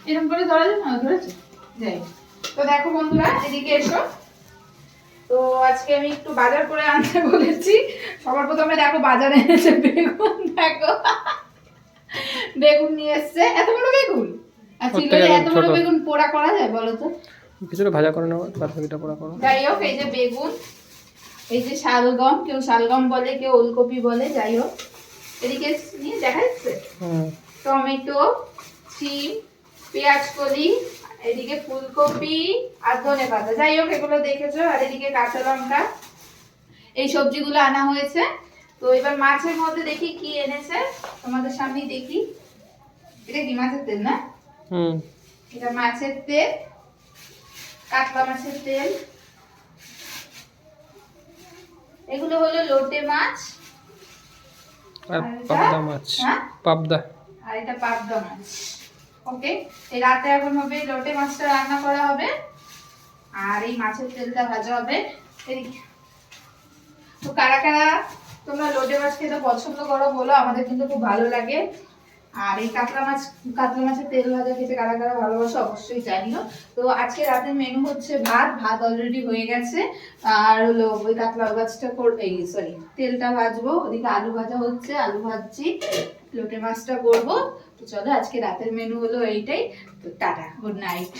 এরকম করে ধরা যায় না, ধরেছে যাই। তো দেখো বন্ধুরা এদিকে এসো। তো আজকে আমি একটু বাজার করে আনতে বলেছি। সবার প্রথমে দেখো বাজারে এনেছে বেগুন, দেখো বেগুন নিয়ে এসছে, এত বড় বেগুন। আর চিলরে এত বড় বেগুন পোড়া করা যায় বলো তো? কিছুটা ভাজা করে নাও, বাকিটা পোড়া করো। যাই হোক, এই যে বেগুন, এই যে শালগম, কেউ শালগম বলে, কেউ ওলকপি বলে, যাই হোক এদিকে নিয়ে দেখা যাচ্ছে। টমেটো, সিম, পেঁয়াজ কলি, এদিকে ফুলকপি আর ধনে পাতা, যাই হোক এগুলো দেখেছো। আর এদিকে কাঁচা লঙ্কা, এই সবজিগুলো আনা হয়েছে। তো এবার মাছের মধ্যে দেখি কি এনেছে, তোমাদের সামনেই দেখি। এটা কি মাছের তেল না? এটা মাছের তেল, কাতলা মাছের তেল। এগুলো হলো লোটে মাছ আর পাবদা মাছ। পাবদা। আর এটা পাবদা মাছ। ওকে, এই রাতে এখন হবে লোটে মাছটা রান্না করা হবে আর এই মাছের তেলটা ভাজা হবে। তো কারা কারা তোমরা লোটে মাছ খেতে পছন্দ করো বলো, আমাদের কিন্তু খুব ভালো লাগে। আর এই কাতলা মাছের তেল ভাজা খেতে কারা কারা ভালোবাসো অবশ্যই জানিও। তো আজকে রাতের মেনু হচ্ছে ভাত অলরেডি হয়ে গেছে। আর হলো ওই কাতলা মাছটা এই সরি তেলটা ভাজবো, ওদিকে আলু ভাজা হচ্ছে, আলু ভাজছি, লোটে মাছটা করবো। তো চলো আজকে রাতের মেনু হলো এইটাই। তো টাটা, গুড নাইট।